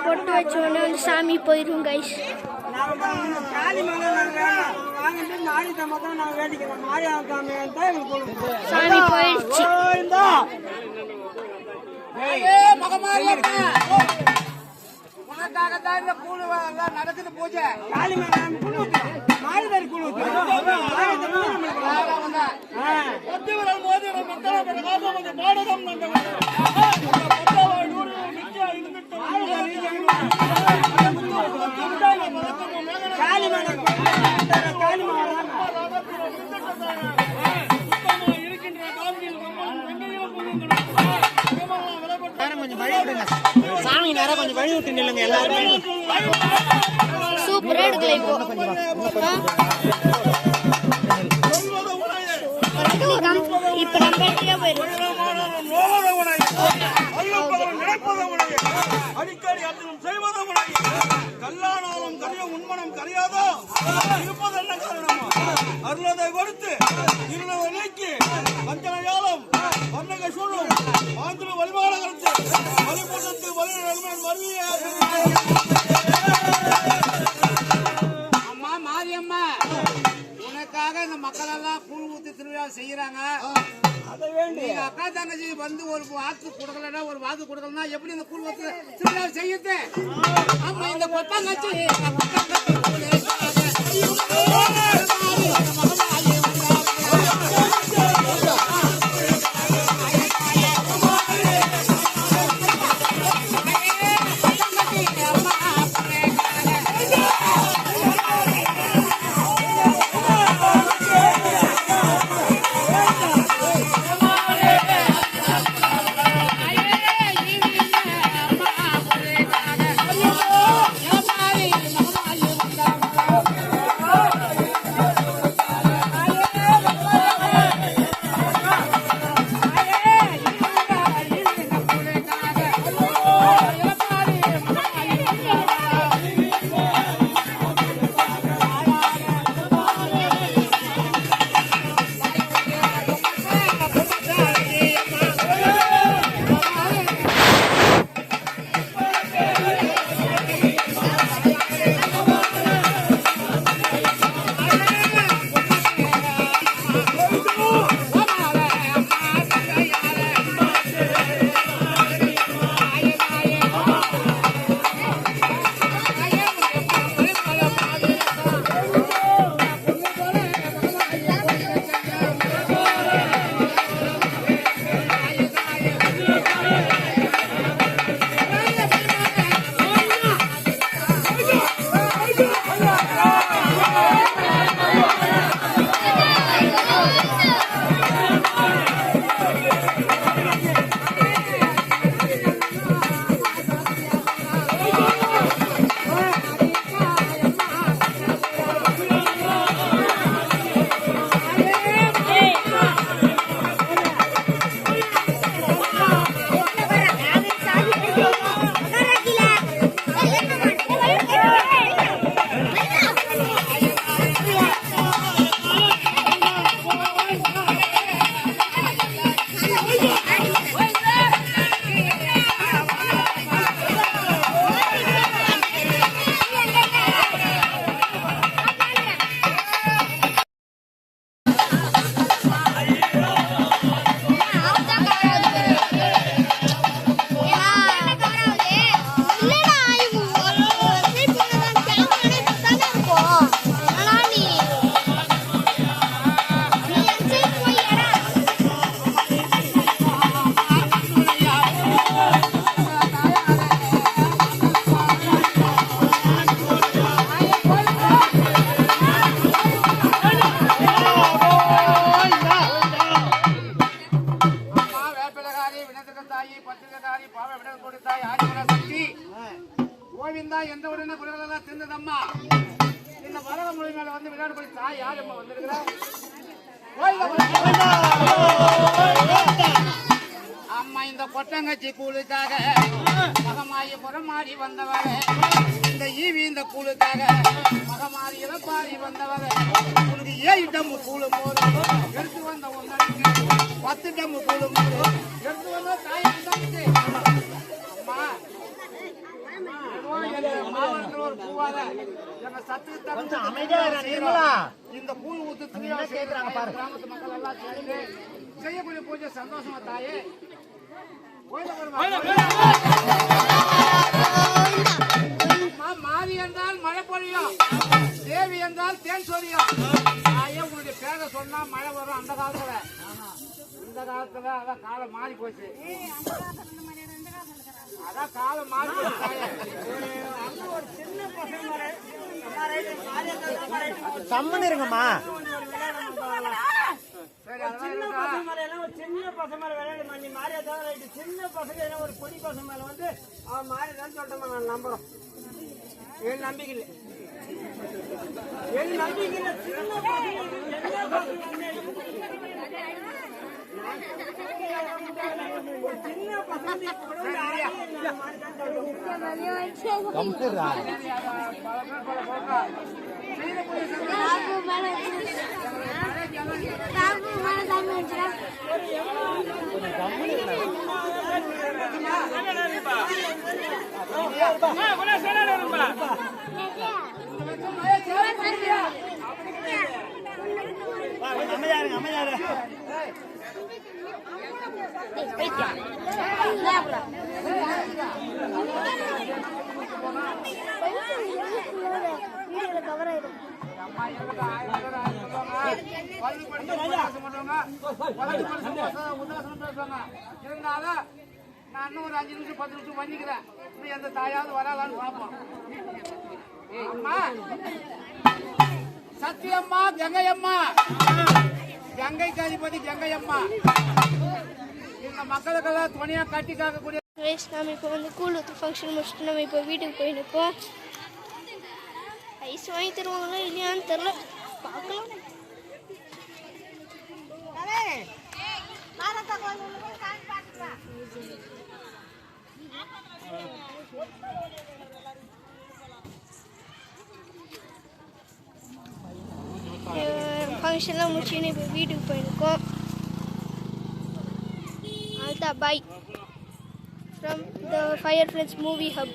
பொட்டு வச்சோடனே வந்து சாமி போயிடும் கைஸ். சாமி போயிடுச்சு. உனக்காகத்தான் இந்த கூழு நடக்குது பூஜை. சாமி நேரம் கொஞ்சம் வழி விட்டு நில்லுங்க எல்லாருமே. சூப்பரா எடுக்கல இப்போ. இப்ப நம்ம பேட்டியா போயிடும். அடிக்கடி அர்த்தம் செய்வதும் கல்லானாலும் கரிய உண்மனம் கரையாதோ இருப்பது என்ன காரணமா? அருளதை கொடுத்து இருளதை நீக்கி பஞ்சனையாலும் வர்ணக சூழும் ஆந்திர வழிபாட கருத்து வழிபட்டத்து வருவிய. அம்மா மாரியம்மா, உனக்காக இந்த மக்கள் எல்லாம் கூழ் ஊத்தி திருவிழா செய்யறாங்க. நீங்க அக்கா தங்கச்சி வந்து ஒரு வாக்கு கொடுக்கலன்னா ஒரு வாக்கு கொடுக்கலன்னா எப்படி இந்த கூழ் ஊத்தி திருவிழா செய்யுது? ஆமா, இந்த கொட்டாங்கச்சி கட்டி கோவிந்தா எந்த உடனே குரலெல்லாம் தின்னதம்மா இந்த வரத மொழி மேல வந்து விளையாடு போய் தாய் யார் அம்மா வந்திருக்கிறா அம்மா இந்த கொட்டங்கச்சி கூழுக்காக மகமாயி புறமாடி வந்தவர இந்த ஈவி இந்த கூழுக்காக மகமாரி இளப்பாரி வந்தவர உனக்கு 7 டம்மு கூழு மோறு எடுத்து வந்த ஒன்னுக்கு 10 டம்மு கூழு மோறு எடுத்து வந்த தாய் தம்பி அம்மா மாவட்டத்தில் ஒரு பூவாத எங்க சத்து இந்த கூழ் ஊத்து கிராமத்து மக்கள் எல்லாம் சேர்ந்து செய்யக்கூடிய பூஜை சந்தோஷமா தாயே மாறி என்றால் மழை பொழியும் தேவி என்றால் தேன் சொரியும் தாயே உங்களுடைய பேரை சொன்னா மழை வரும் அந்த காலத்துல இந்த காலத்துல அதான் காலம் மாறி போச்சு அதான் காலம் மாறி போச்சு ஒரு சின்ன பசங்க சம்மன் இருங்கம்மா சின்ன பசங்க மேல ஒரு சின்ன பசங்க மேல விளையாடு பண்ணி மாறியா தவிர சின்ன பசங்க ஒரு பொடி பசங்க மேல வந்து அவன் மாறிதான் சொல்லிட்டோம் நான் நம்புறோம் என் நம்பிக்கை இல்லை சின்ன பசங்க அமையாரு கவர் ஆயிடும் இருந்தாலும் நான் இன்னும் ஒரு 5 நிமிஷம் 10 நிமிஷம் பண்ணிக்கிறேன் இன்னும் எந்த தாயாவது வராதான்னு பார்ப்போம் அம்மா சத்தியம்மா கங்கையம்மா கங்கை காதிபதி கங்கையம்மா இந்த மக்களுக்கெல்லாம் துணையா கட்டி காக்கக்கூடிய நம்ம இப்போ வந்து கூழ் ஊற்று ஃபங்க்ஷன் முடிச்சுட்டு நம்ம இப்போ வீட்டுக்கு போய் நிற்போம் ஐஸ் வாங்கி தருவாங்களா இல்லையான்னு தெரில பார்க்கலாம் ஃபங்க்ஷன்லாம் முடிச்சுன்னு இப்போ வீட்டுக்கு போயிருக்கோம் அல்தா boy from the fire friends movie hub